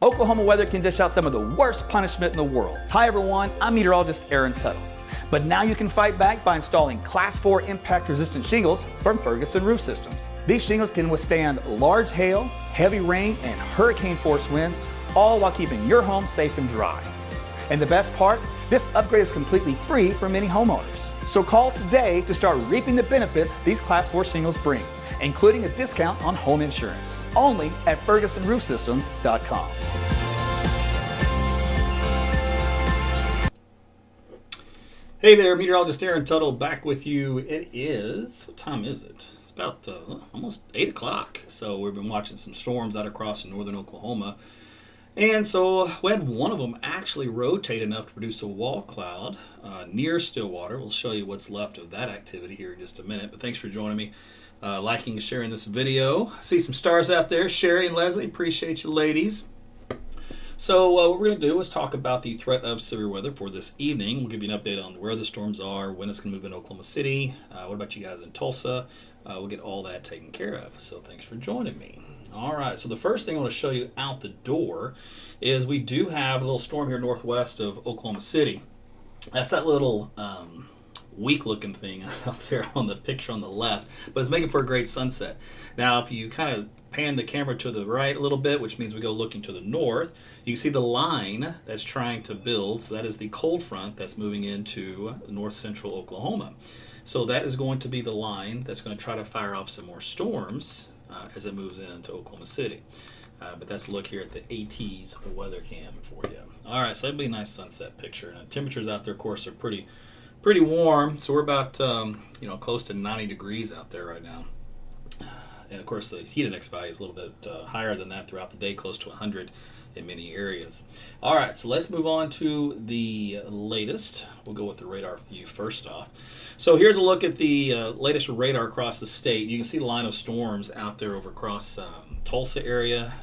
Oklahoma weather can dish out some of the worst punishment in the world. Hi everyone, I'm meteorologist Aaron Tuttle. But now you can fight back by installing Class 4 impact-resistant shingles from Ferguson Roof Systems. These shingles can withstand large hail, heavy rain, and hurricane-force winds, all while keeping your home safe and dry. And the best part, this upgrade is completely free for many homeowners. So call today to start reaping the benefits these Class 4 shingles bring, including a discount on home insurance. Only at FergusonRoofSystems.com. Hey there, meteorologist Aaron Tuttle back with you. It is, what time is it? It's about almost 8 o'clock. So we've been watching some storms out across northern Oklahoma. And so we had one of them actually rotate enough to produce a wall cloud near Stillwater. We'll show you what's left of that activity here in just a minute. But thanks for joining me, liking and sharing this video. I see some stars out there. Sherry and Leslie, appreciate you ladies. So what we're going to do is talk about the threat of severe weather for this evening. We'll give you an update on where the storms are, when it's going to move in Oklahoma City. What about you guys in Tulsa? We'll get all that taken care of. So thanks for joining me. All right, so the first thing I want to show you out the door is we do have a little storm here northwest of Oklahoma City. That's that little weak-looking thing out there on the picture on the left, but it's making for a great sunset. Now, if you kind of pan the camera to the right a little bit, which means we go looking to the north, you can see the line that's trying to build. So that is the cold front that's moving into north central Oklahoma. So that is going to be the line that's going to try to fire off some more storms as it moves into Oklahoma City. But that's a look here at the AT's weather cam for you. All right, so that'd be a nice sunset picture. And the temperatures out there, of course, are pretty warm. So we're about close to 90 degrees out there right now. And of course, the heat index value is a little bit higher than that throughout the day, close to 100 in many areas. All right, so let's move on to the latest. We'll go with the radar view first off. So here's a look at the latest radar across the state. You can see the line of storms out there over across Tulsa area,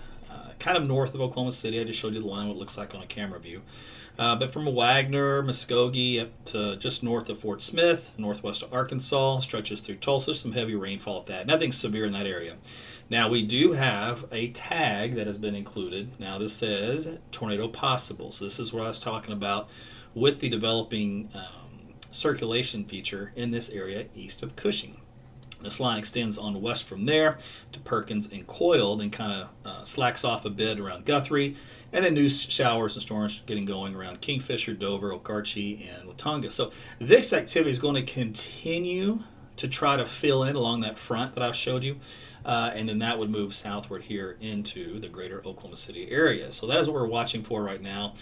kind of north of Oklahoma City. I just showed you the line, what it looks like on a camera view. But from Wagner, Muskogee, up to just north of Fort Smith, northwest of Arkansas, stretches through Tulsa, some heavy rainfall at that. Nothing severe in that area. Now, we do have a tag that has been included. Now, this says tornado possible. So this is what I was talking about with the developing circulation feature in this area east of Cushing. This line extends on west from there to Perkins and Coyle, then kind of slacks off a bit around Guthrie, and then new showers and storms getting going around Kingfisher, Dover, Okarche, and Watauga. So this activity is going to continue to try to fill in along that front that I've showed you, and then that would move southward here into the greater Oklahoma City area. So that is what we're watching for right now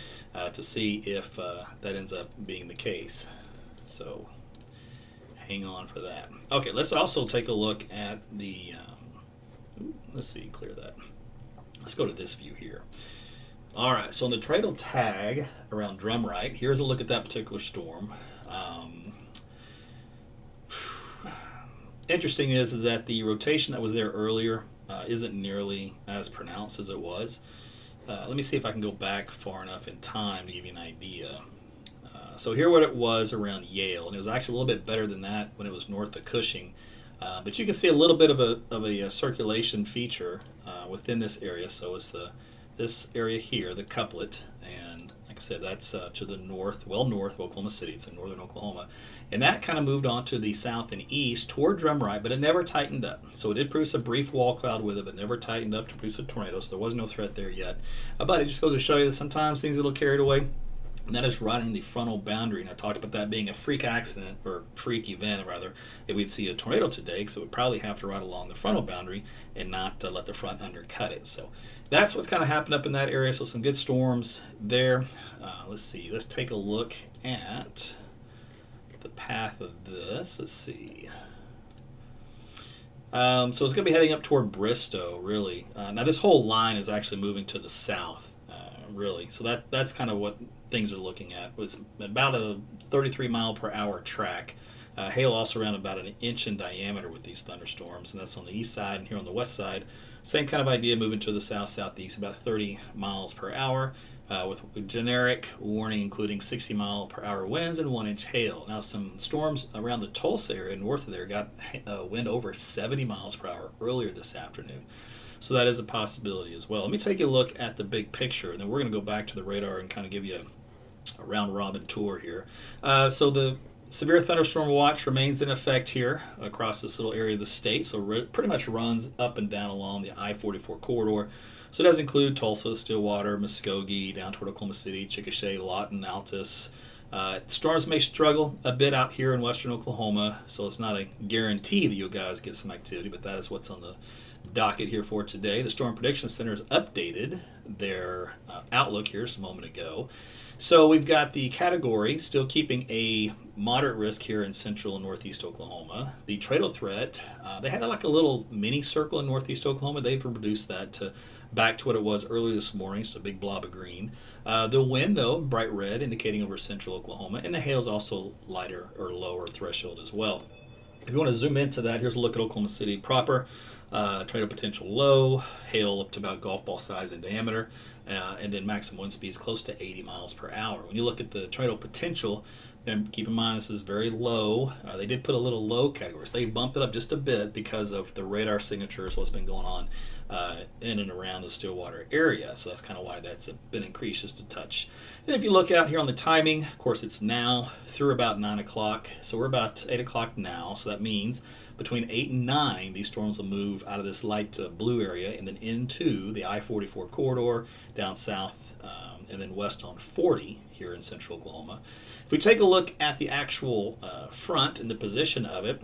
to see if that ends up being the case. So hang on for that. Okay, let's also take a look at the, let's see, clear that. Let's go to this view here. All right, so on the tornado tag around Drumright, here's a look at that particular storm. Interesting is that the rotation that was there earlier isn't nearly as pronounced as it was. Let me see if I can go back far enough in time to give you an idea. So here what it was around Yale, and it was actually a little bit better than that when it was north of Cushing. But you can see a little bit of a circulation feature within this area. So it's this area here, the couplet, and like I said, that's to the north, well north of Oklahoma City. It's in northern Oklahoma. And that kind of moved on to the south and east toward Drumright, but it never tightened up. So it did produce a brief wall cloud with it, but never tightened up to produce a tornado, so there was no threat there yet. But it just goes to show you that sometimes things get a little carried away. And that is right in the frontal boundary. And I talked about that being a freak accident, or freak event, rather, if we'd see a tornado today, because it would probably have to ride along the frontal boundary and not let the front undercut it. So that's what's kind of happened up in that area. So some good storms there. Let's see. Let's take a look at the path of this. Let's see. So it's going to be heading up toward Bristow, really. Now this whole line is actually moving to the south, really. So that's kind of what things are looking at. It was about a 33 mile per hour track. Hail also around about an inch in diameter with these thunderstorms, and that's on the east side. And here on the west side, same kind of idea, moving to the south-southeast, about 30 miles per hour, with generic warning including 60 mile per hour winds and 1 inch hail. Now some storms around the Tulsa area north of there got wind over 70 miles per hour earlier this afternoon. So that is a possibility as well. Let me take a look at the big picture, and then we're going to go back to the radar and kind of give you a round-robin tour here. So the severe thunderstorm watch remains in effect here across this little area of the state. So it pretty much runs up and down along the I-44 corridor. So it does include Tulsa, Stillwater, Muskogee, down toward Oklahoma City, Chickasha, Lawton, Altus. Storms may struggle a bit out here in western Oklahoma, so it's not a guarantee that you guys get some activity, but that is what's on the docket here for today. The Storm Prediction Center has updated their outlook here just a moment ago. So we've got the category still keeping a moderate risk here in central and northeast Oklahoma. The tornado threat, they had like a little mini circle in northeast Oklahoma. They've reduced that to back to what it was earlier this morning, so a big blob of green. The wind, though, bright red, indicating over central Oklahoma, and the hail is also lighter or lower threshold as well. If you want to zoom into that, here's a look at Oklahoma City proper. Tornado potential low, hail up to about golf ball size in diameter, and then maximum wind speeds close to 80 miles per hour. When you look at the tornado potential, and keep in mind this is very low. They did put a little low categories. They bumped it up just a bit because of the radar signatures, what's been going on in and around the Stillwater area. So that's kind of why that's been increased just a touch. And if you look out here on the timing, of course it's now through about 9 o'clock. So we're about 8 o'clock now. So that means between 8 and 9, these storms will move out of this light blue area and then into the I-44 corridor down south and then west on 40 here in central Oklahoma. If we take a look at the actual front and the position of it,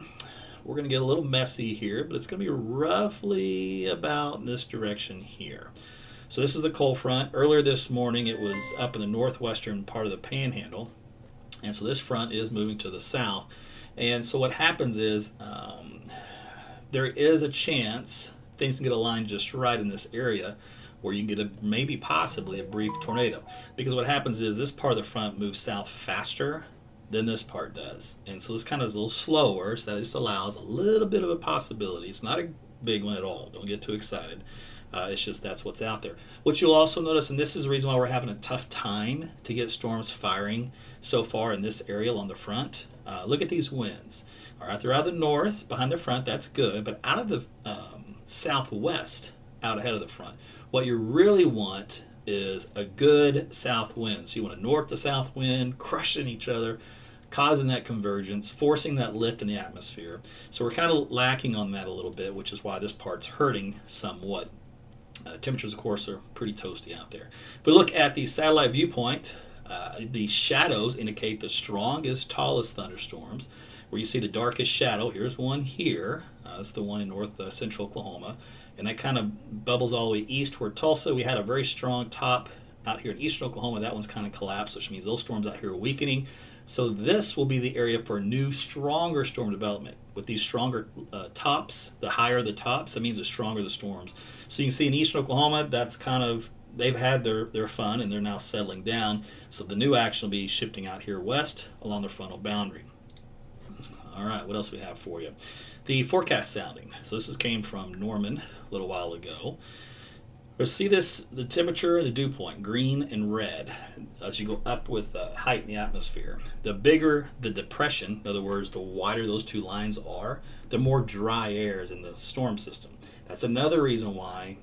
we're going to get a little messy here, but it's going to be roughly about this direction here. So this is the cold front. Earlier this morning, it was up in the northwestern part of the panhandle, and so this front is moving to the south. And so what happens is there is a chance things can get aligned just right in this area where you can get maybe possibly a brief tornado. Because what happens is this part of the front moves south faster than this part does. And so this kind of is a little slower, so that just allows a little bit of a possibility. It's not a big one at all. Don't get too excited. It's just that's what's out there. What you'll also notice, and this is the reason why we're having a tough time to get storms firing so far in this area along the front. Look at these winds. All right, they're out of the north behind the front. That's good. But out of the southwest, out ahead of the front, what you really want is a good south wind. So you want a north to south wind crushing each other, causing that convergence, forcing that lift in the atmosphere. So we're kind of lacking on that a little bit, which is why this part's hurting somewhat. Temperatures, of course, are pretty toasty out there. If we look at the satellite viewpoint, the shadows indicate the strongest, tallest thunderstorms. Where you see the darkest shadow, here's one here. That's the one in north central Oklahoma. And that kind of bubbles all the way east toward Tulsa. We had a very strong top out here in eastern Oklahoma. That one's kind of collapsed, which means those storms out here are weakening. So this will be the area for new, stronger storm development. With these stronger tops, the higher the tops, that means the stronger the storms. So you can see in eastern Oklahoma, that's kind of, they've had their fun and they're now settling down. So the new action will be shifting out here west along the frontal boundary. All right, what else we have for you? The forecast sounding. So this came from Norman a little while ago. You'll see this, the temperature and the dew point, green and red, as you go up with height in the atmosphere. The bigger the depression, in other words, the wider those two lines are, the more dry air is in the storm system. That's another reason why,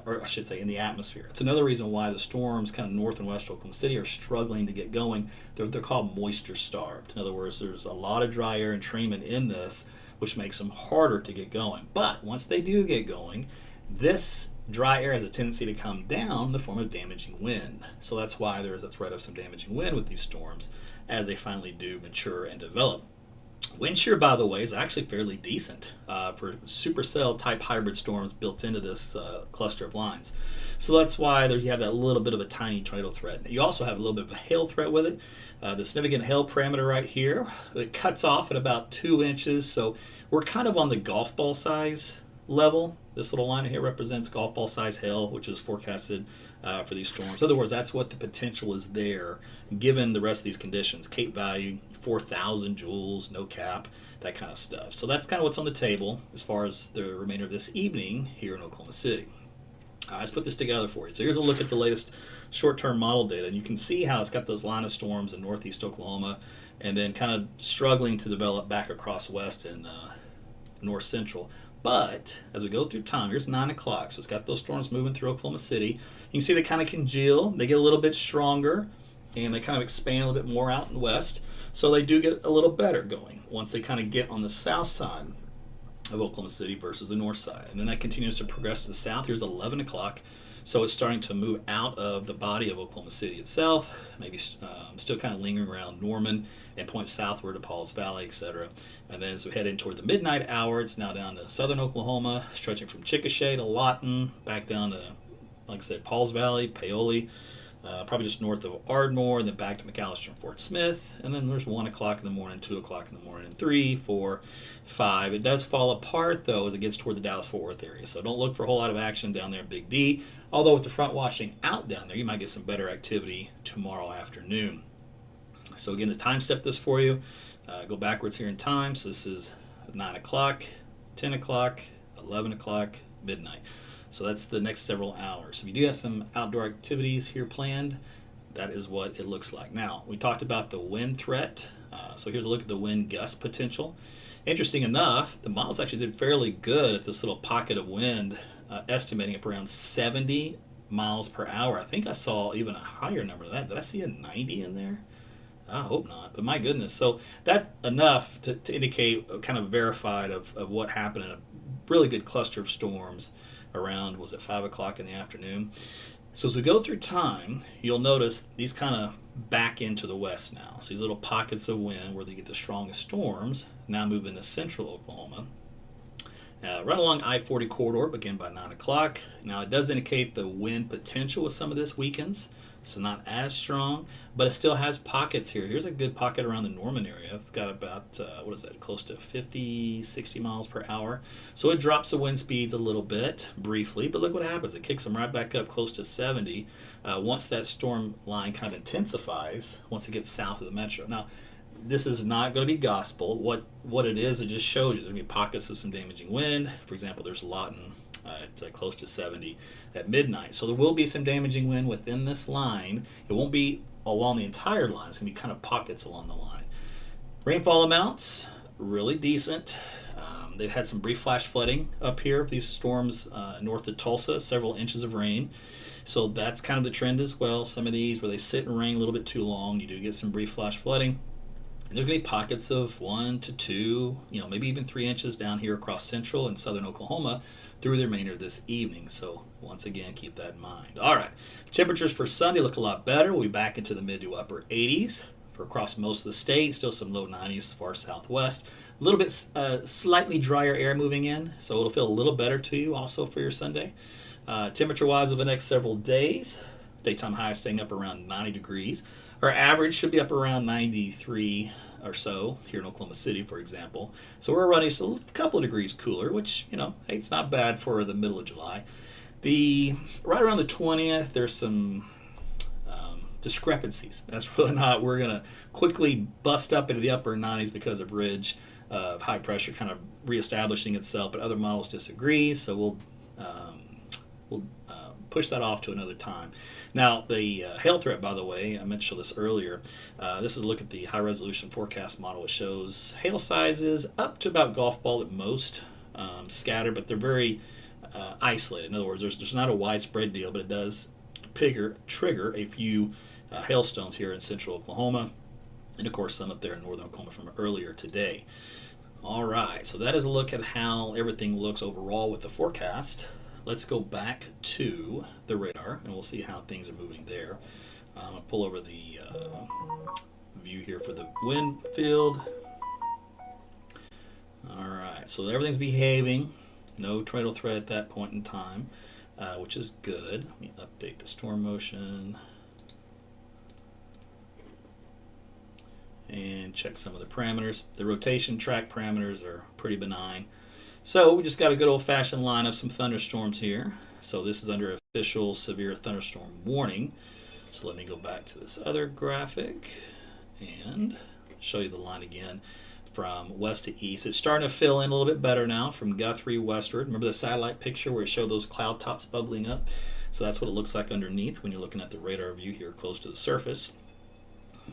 or I should say in the atmosphere. It's another reason why the storms kind of north and west Oklahoma City are struggling to get going. They're called moisture starved. In other words, there's a lot of dry air entrainment in this, which makes them harder to get going. But once they do get going, this dry air has a tendency to come down in the form of damaging wind. So that's why there's a threat of some damaging wind with these storms as they finally do mature and develop. Wind shear, by the way, is actually fairly decent for supercell type hybrid storms built into this cluster of lines. So that's why you have that little bit of a tiny tornado threat. You also have a little bit of a hail threat with it. The significant hail parameter right here, it cuts off at about 2 inches. So we're kind of on the golf ball size level. This little line here represents golf ball size hail, which is forecasted for these storms. In other words, that's what the potential is there, given the rest of these conditions. Cape value, 4,000 joules, no cap, that kind of stuff. So that's kind of what's on the table as far as the remainder of this evening here in Oklahoma City. Let's put this together for you. So here's a look at the latest short-term model data, and you can see how it's got those line of storms in northeast Oklahoma and then kind of struggling to develop back across west and north central. But as we go through time, here's 9 o'clock. So it's got those storms moving through Oklahoma City. You can see they kind of congeal. They get a little bit stronger, and they kind of expand a little bit more out and west. So they do get a little better going once they kind of get on the south side of Oklahoma City versus the north side. And then that continues to progress to the south. Here's 11 o'clock. So it's starting to move out of the body of Oklahoma City itself, maybe still kind of lingering around Norman and point southward to Pauls Valley, etc. And then as we head in toward the midnight hour, it's now down to southern Oklahoma, stretching from Chickasha to Lawton, back down to, like I said, Pauls Valley, Paoli, probably just north of Ardmore, and then back to McAllister and Fort Smith. And then there's 1 o'clock in the morning, 2 o'clock in the morning, and 3, 4, 5. It does fall apart, though, as it gets toward the Dallas-Fort Worth area. So don't look for a whole lot of action down there in Big D. Although with the front washing out down there, you might get some better activity tomorrow afternoon. So again, to time step this for you, go backwards here in time. So this is 9 o'clock, 10 o'clock, 11 o'clock, midnight. So that's the next several hours. If you do have some outdoor activities here planned, that is what it looks like. Now, we talked about the wind threat. So here's a look at the wind gust potential. Interesting enough, the models actually did fairly good at this little pocket of wind, estimating up around 70 miles per hour. I think I saw even a higher number than that. Did I see a 90 in there? I hope not, but my goodness. So that's enough to indicate, kind of verified of what happened in a really good cluster of storms around, was it 5 o'clock in the afternoon? So as we go through time, you'll notice these kind of back into the west now. So these little pockets of wind where they get the strongest storms now move into central Oklahoma. Right along I-40 corridor, begin by 9 o'clock. Now it does indicate the wind potential with some of this weakens. So not as strong, but it still has pockets here. Here's a good pocket around the Norman area. It's got about, close to 50, 60 miles per hour. So it drops the wind speeds a little bit, briefly, but look what happens. It kicks them right back up close to 70 once that storm line kind of intensifies, once it gets south of the metro. Now, this is not going to be gospel. What it is, it just shows you there's going to be pockets of some damaging wind. For example, there's Lawton at close to 70 at midnight. So there will be some damaging wind within this line. It won't be along the entire line. It's going to be kind of pockets along the line. Rainfall amounts, really decent. They've had some brief flash flooding up here. These storms north of Tulsa, several inches of rain. So that's kind of the trend as well. Some of these where they sit and rain a little bit too long, you do get some brief flash flooding. And there's going to be pockets of 1 to 2, maybe even 3 inches down here across central and southern Oklahoma through the remainder of this evening. So once again, keep that in mind. All right, temperatures for Sunday look a lot better. We'll be back into the mid to upper 80s for across most of the state. Still some low 90s as far southwest. A little bit slightly drier air moving in, so it'll feel a little better to you also for your Sunday. Temperature-wise over the next several days, daytime high staying up around 90 degrees. Our average should be up around 93 or so here in Oklahoma City, for example. So we're running just a couple of degrees cooler, which, hey, it's not bad for the middle of July. Right around the 20th, there's some discrepancies. That's really not. We're going to quickly bust up into the upper 90s because of ridge of high pressure kind of reestablishing itself, but other models disagree, so we'll push that off to another time. Now, the hail threat, by the way, I mentioned this earlier. This is a look at the high-resolution forecast model. It shows hail sizes up to about golf ball at most, scattered, but they're very isolated. In other words, there's not a widespread deal, but it does trigger a few hailstones here in central Oklahoma, and of course some up there in northern Oklahoma from earlier today. All right, so that is a look at how everything looks overall with the forecast. Let's go back to the radar, and we'll see how things are moving there. I'm going to pull over the view here for the wind field. All right, so everything's behaving. No tornado threat at that point in time, which is good. Let me update the storm motion and check some of the parameters. The rotation track parameters are pretty benign. So we just got a good old-fashioned line of some thunderstorms here. So this is under official severe thunderstorm warning. So let me go back to this other graphic and show you the line again from west to east. It's starting to fill in a little bit better now from Guthrie westward. Remember the satellite picture where it showed those cloud tops bubbling up? So that's what it looks like underneath when you're looking at the radar view here close to the surface.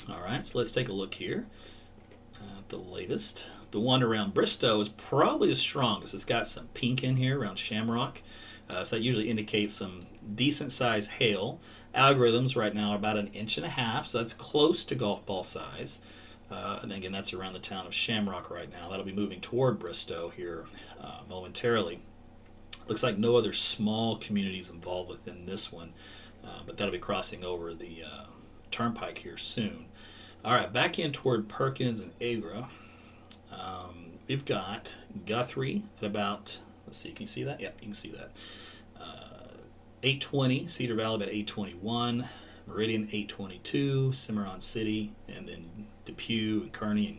All right, so let's take a look here at the latest The one around Bristow is probably the strongest. It's got some pink in here around Shamrock. So that usually indicates some decent sized hail. Algorithms right now are about 1.5 inches, so that's close to golf ball size. And again, that's around the town of Shamrock right now. That'll be moving toward Bristow here momentarily. Looks like no other small communities involved within this one, but that'll be crossing over the turnpike here soon. All right, back in toward Perkins and Agra. We've got Guthrie at about, let's see, can you see that? Yeah, you can see that. 820, Cedar Valley about 821, Meridian 822, Cimarron City, and then Depew and Kearney and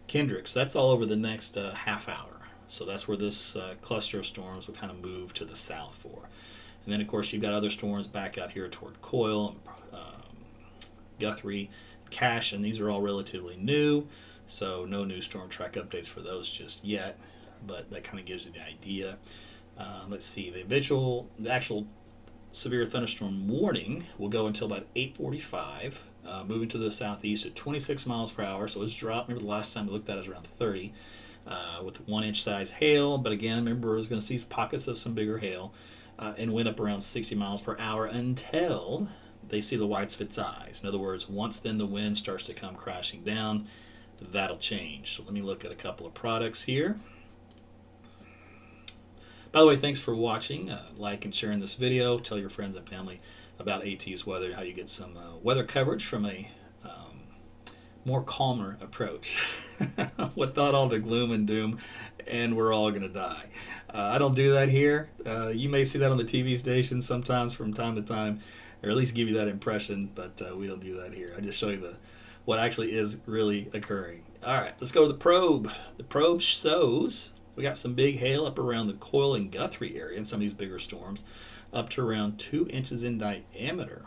Kendrick. So that's all over the next half hour. So that's where this cluster of storms will kind of move to the south for. And then, of course, you've got other storms back out here toward Coyle, Guthrie, Cache, and these are all relatively new. So no new storm track updates for those just yet, but that kind of gives you the idea. Let's see, the actual severe thunderstorm warning will go until about 8:45, moving to the southeast at 26 miles per hour. So it's dropped. Remember the last time we looked at it was around 30, with 1-inch size hail. But again, remember, we're going to see pockets of some bigger hail, and wind up around 60 miles per hour until they see the whites of its eyes. In other words, once then the wind starts to come crashing down, that'll change. So let me look at a couple of products here. By the way, thanks for watching. Like and sharing this video. Tell your friends and family about AT's weather, how you get some weather coverage from a more calmer approach without all the gloom and doom, and we're all going to die. I don't do that here. You may see that on the TV station sometimes from time to time, or at least give you that impression, but we don't do that here. I just show you what actually is really occurring. All right, let's go to the probe. The probe shows we got some big hail up around the Coyle and Guthrie area in some of these bigger storms, up to around 2 inches in diameter.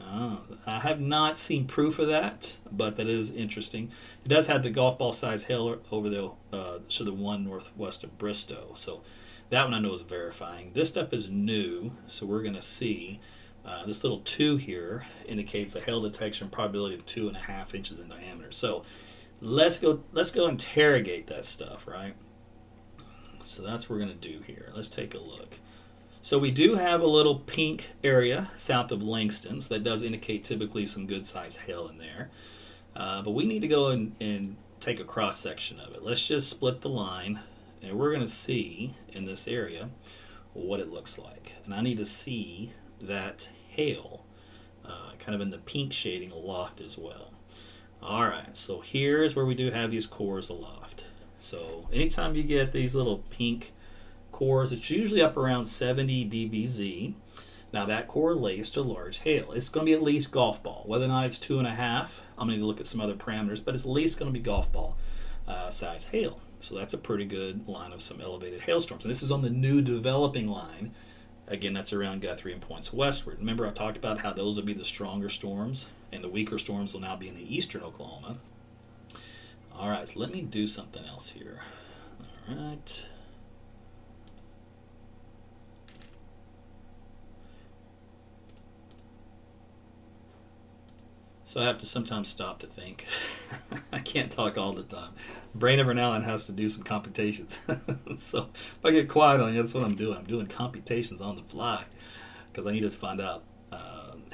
I have not seen proof of that, but that is interesting. It does have the golf ball size hail over the one northwest of Bristow, so that one I know is verifying. This stuff is new, so we're going to see. This little 2 here indicates a hail detection probability of 2.5 inches in diameter. So let's go interrogate that stuff, right? So that's what we're going to do here. Let's take a look. So we do have a little pink area south of Langston, so that does indicate typically some good size hail in there. But we need to go and take a cross section of it. Let's just split the line, and we're going to see in this area what it looks like. And I need to see that hail kind of in the pink shading aloft as well. All right, so here's where we do have these cores aloft. So anytime you get these little pink cores, it's usually up around 70 dBz. Now that correlates to large hail. It's going to be at least golf ball. Whether or not it's 2.5, I'm going to need to look at some other parameters, but it's at least going to be golf ball size hail. So that's a pretty good line of some elevated hailstorms. And this is on the new developing line. Again, that's around Guthrie and points westward. Remember I talked about how those would be the stronger storms, and the weaker storms will now be in the eastern Oklahoma. All right, so let me do something else here. All right. So I have to sometimes stop to think. I can't talk all the time. Brain every now and then has to do some computations. So if I get quiet on you, that's what I'm doing. I'm doing computations on the fly because I need to find out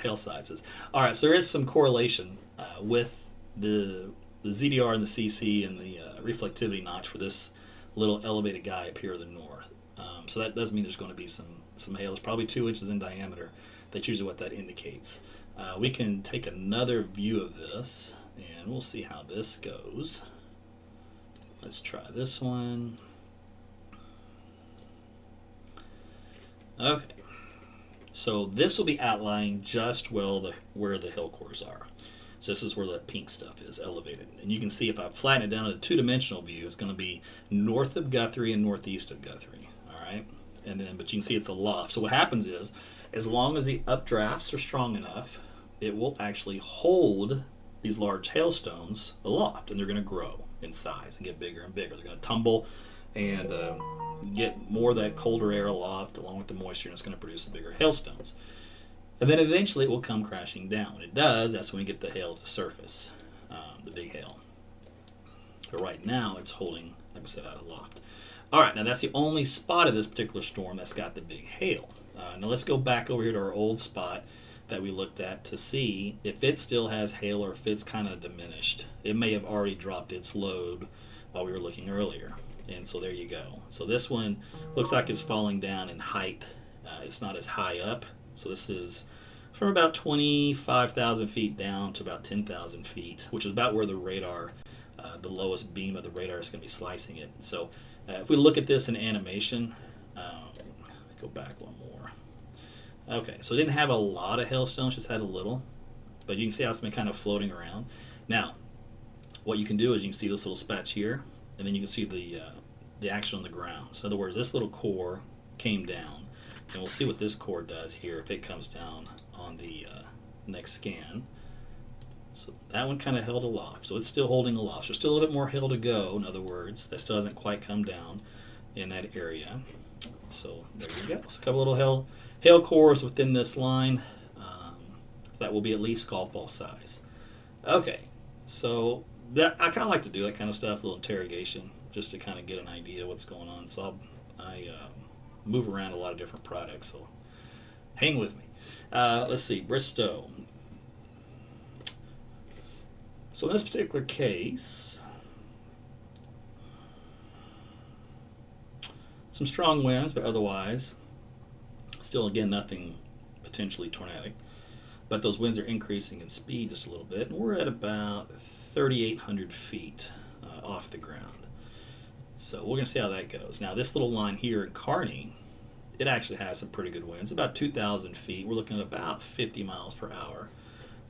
hail sizes. All right, so there is some correlation with the ZDR and the CC and the reflectivity notch for this little elevated guy up here to the north. So that does mean there's going to be some hail. It's probably 2 inches in diameter. That's usually what that indicates. We can take another view of this, and we'll see how this goes. Let's try this one. Okay. So this will be outlining just where the hill cores are. So this is where that pink stuff is elevated. And you can see if I flatten it down to a two-dimensional view, it's going to be north of Guthrie and northeast of Guthrie. All right? But you can see it's aloft. So what happens is, as long as the updrafts are strong enough, it will actually hold these large hailstones aloft, and they're going to grow in size and get bigger and bigger. They're going to tumble and get more of that colder air aloft along with the moisture, and it's going to produce the bigger hailstones. And then eventually it will come crashing down. When it does, that's when we get the hail at the surface, the big hail. But right now it's holding like I said, out of loft. All right, now that's the only spot of this particular storm that's got the big hail. Now let's go back over here to our old spot that we looked at to see if it still has hail or if it's kind of diminished. It may have already dropped its load while we were looking earlier. And so there you go. So this one looks like it's falling down in height. It's not as high up. So this is from about 25,000 feet down to about 10,000 feet, which is about where the radar, the lowest beam of the radar is going to be slicing it. So if we look at this in animation, go back one more. Okay, so it didn't have a lot of hailstones, just had a little. But you can see how it's been kind of floating around. Now, what you can do is you can see this little spatch here, and then you can see the action on the ground. So in other words, this little core came down. And we'll see what this core does here if it comes down on the next scan. So that one kind of held aloft. So it's still holding aloft. So there's still a little bit more hail to go, in other words. That still hasn't quite come down in that area. So there you go. So a couple little hail cores within this line. That will be at least golf ball size. Okay, so that I kind of like to do that kind of stuff, a little interrogation, just to kind of get an idea of what's going on. So I move around a lot of different products, so hang with me. Let's see, Bristow. So in this particular case, some strong winds, but otherwise, still again nothing potentially tornadic. But those winds are increasing in speed just a little bit, and we're at about 3,800 feet off the ground. So we're going to see how that goes. Now this little line here in Kearney, it actually has some pretty good winds. About 2,000 feet. We're looking at about 50 miles per hour.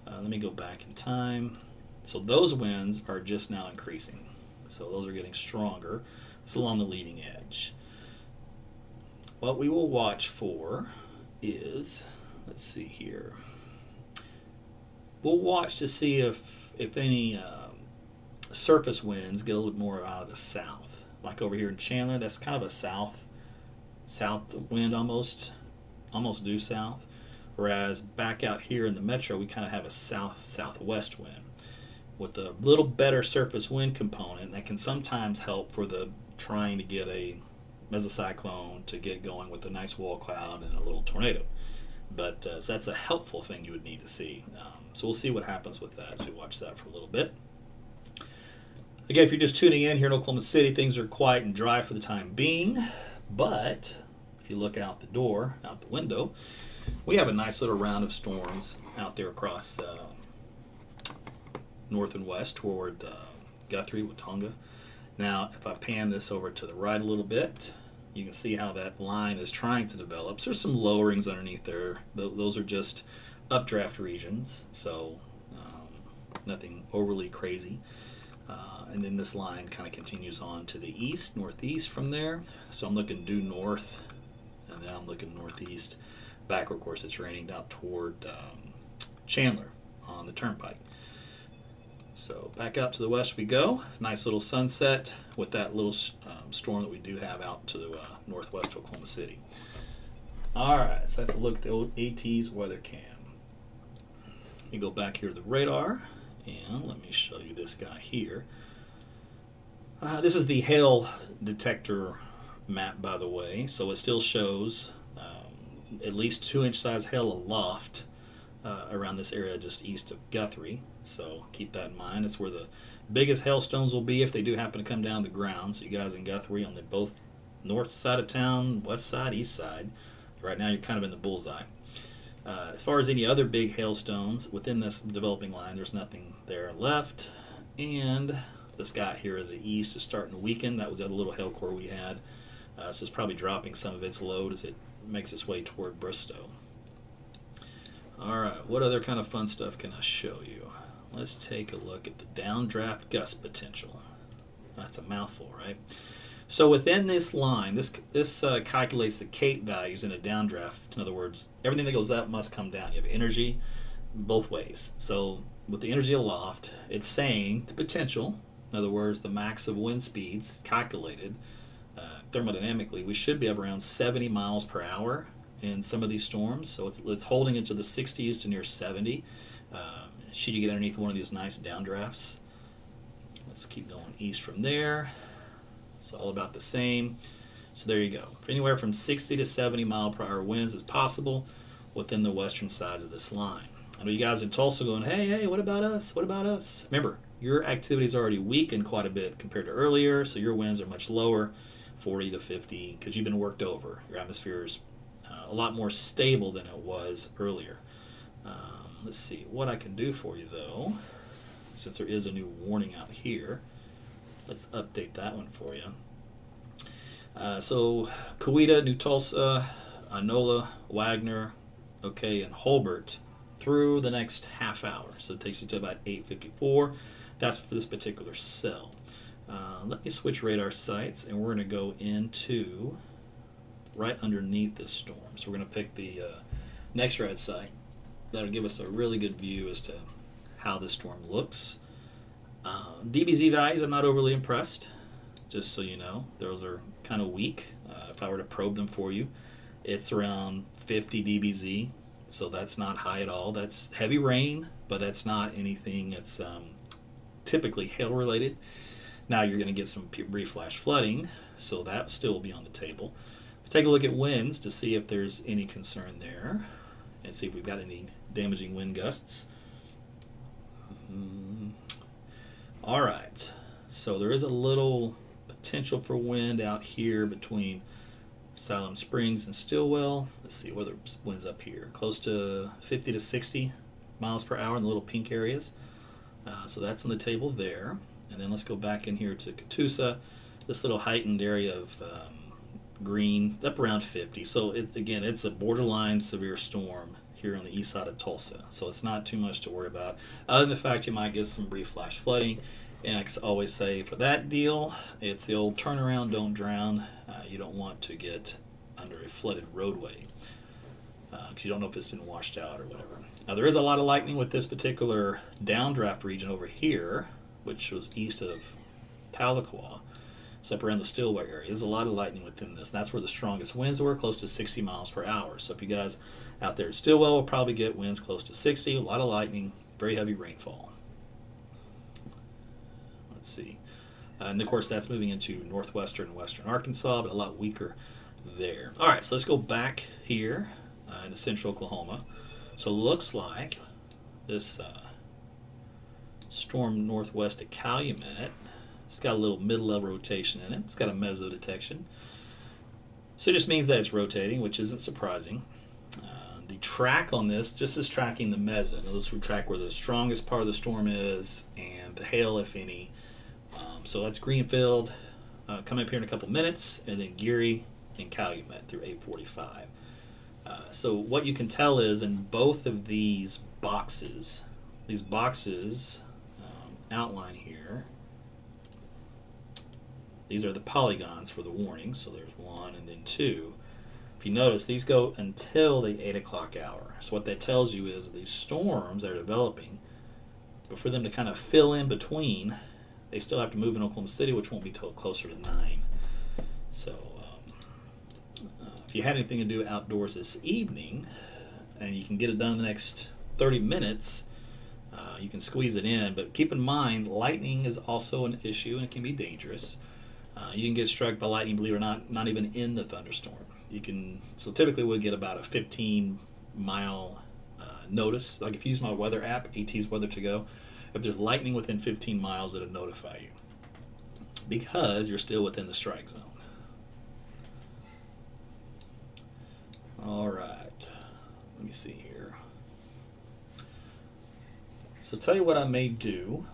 Let me go back in time. So those winds are just now increasing. So those are getting stronger. It's along the leading edge. What we will watch for is, let's see here. We'll watch to see if any surface winds get a little bit more out of the south. Like over here in Chandler, that's kind of a south wind almost due south. Whereas back out here in the metro, we kind of have a southwest wind with a little better surface wind component that can sometimes help for the trying to get a mesocyclone to get going with a nice wall cloud and a little tornado. But so that's a helpful thing you would need to see. So we'll see what happens with that as we watch that for a little bit. Again, if you're just tuning in here in Oklahoma City, things are quiet and dry for the time being. But if you look out the window, we have a nice little round of storms out there across north and west toward Guthrie, Watonga. Now, if I pan this over to the right a little bit, you can see how that line is trying to develop. So there's some lowerings underneath there. Those are just updraft regions, so nothing overly crazy. And then this line kind of continues on to the east, northeast from there. So I'm looking due north, and then I'm looking northeast. Back, of course, it's raining out toward Chandler on the turnpike. So back out to the west we go. Nice little sunset with that little storm that we do have out to northwest Oklahoma City. All right, so that's a look at the old AT's weather cam. You go back here to the radar, and let me show you this guy here. This is the hail detector map, by the way, so it still shows at least 2-inch size hail aloft around this area just east of Guthrie. So keep that in mind. It's where the biggest hailstones will be if they do happen to come down the ground. So you guys in Guthrie on the both north side of town, west side, east side, right now you're kind of in the bullseye. As far as any other big hailstones within this developing line, there's nothing there left. And the sky here in the east is starting to weaken. That was that little hail core we had. So it's probably dropping some of its load as it makes its way toward Bristow. All right, what other kind of fun stuff can I show you? Let's take a look at the downdraft gust potential. That's a mouthful, right? So within this line, this calculates the Cape values in a downdraft. In other words, everything that goes up must come down. You have energy both ways. So with the energy aloft, it's saying the potential, in other words, the max of wind speeds calculated thermodynamically, we should be up around 70 miles per hour in some of these storms. So it's holding into the 60s to near 70. Should you get underneath one of these nice downdrafts? Let's keep going east from there. It's all about the same. So there you go. Anywhere from 60 to 70 mile per hour winds is possible within the western sides of this line. I know you guys in Tulsa going, hey, what about us? What about us? Remember, your activity is already weakened quite a bit compared to earlier, so your winds are much lower, 40 to 50, because you've been worked over. Your atmosphere is a lot more stable than it was earlier. Let's see what I can do for you, though, since there is a new warning out here. Let's update that one for you. So Coweta, New Tulsa, Inola, Wagner, okay, and Holbert through the next half hour. So it takes you to about 8:54. That's for this particular cell. Let me switch radar sites, and we're going to go into right underneath this storm. So we're going to pick the next rad site. That'll give us a really good view as to how this storm looks. DBZ values, I'm not overly impressed, just so you know. Those are kind of weak. If I were to probe them for you, it's around 50 DBZ, so that's not high at all. That's heavy rain, but that's not anything that's typically hail related. Now you're going to get some brief flash flooding, so that still will be on the table. Take a look at winds to see if there's any concern there, and see if we've got any damaging wind gusts. All right, so there is a little potential for wind out here between Siloam Springs and Stillwell. Let's see what the winds up here, close to 50 to 60 miles per hour in the little pink areas. So that's on the table there. And then let's go back in here to Catoosa, this little heightened area of green, up around 50. So again, it's a borderline severe storm here on the east side of Tulsa. So it's not too much to worry about, other than the fact you might get some brief flash flooding. And I can always say for that deal, it's the old turnaround, don't drown. You don't want to get under a flooded roadway because you don't know if it's been washed out or whatever. Now there is a lot of lightning with this particular downdraft region over here, which was east of Tahlequah. It's up around the Stillwell area. There's a lot of lightning within this. That's where the strongest winds were, close to 60 miles per hour. So if you guys out there at Stillwell will probably get winds close to 60, a lot of lightning, very heavy rainfall. Let's see. And of course that's moving into northwestern and western Arkansas, but a lot weaker there. All right, so let's go back here into central Oklahoma. So it looks like this storm northwest of Calumet, it's got a little mid-level rotation in it. It's got a meso detection. So it just means that it's rotating, which isn't surprising. The track on this just is tracking the meso. Now this will track where the strongest part of the storm is and the hail, if any. So that's Greenfield coming up here in a couple minutes, and then Geary and Calumet through 8:45. So what you can tell is in both of these boxes outline here, these are the polygons for the warnings. So there's one and then two. If you notice, these go until the 8 o'clock hour. So what that tells you is these storms that are developing, but for them to kind of fill in between, they still have to move in Oklahoma City, which won't be till closer to 9. So if you had anything to do outdoors this evening, and you can get it done in the next 30 minutes, you can squeeze it in. But keep in mind, lightning is also an issue, and it can be dangerous. You can get struck by lightning, believe it or not even in the thunderstorm. So typically we'll get about a 15-mile notice. Like if you use my weather app, AT's Weather to Go, if there's lightning within 15 miles, it'll notify you because you're still within the strike zone. All right, let me see here. So tell you what I may do.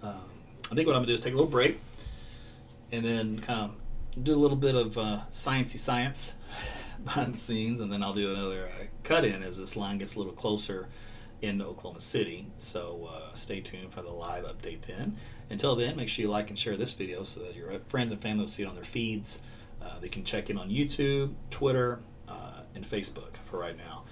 I think what I'm gonna do is take a little break and then kind of do a little bit of sciencey science behind the scenes, and then I'll do another cut in as this line gets a little closer into Oklahoma City. So stay tuned for the live update then. Until then, make sure you like and share this video so that your friends and family will see it on their feeds. They can check in on YouTube, Twitter, and Facebook for right now.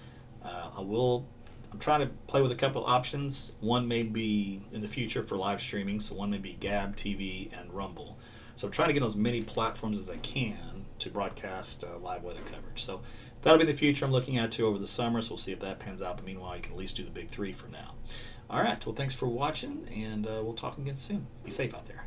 I'm trying to play with a couple options. One may be in the future for live streaming, so one may be Gab TV and Rumble. So I'm trying to get on as many platforms as I can to broadcast live weather coverage. So that'll be the future I'm looking at too over the summer, so we'll see if that pans out. But meanwhile, you can at least do the big three for now. All right, well, thanks for watching, and we'll talk again soon. Be safe out there.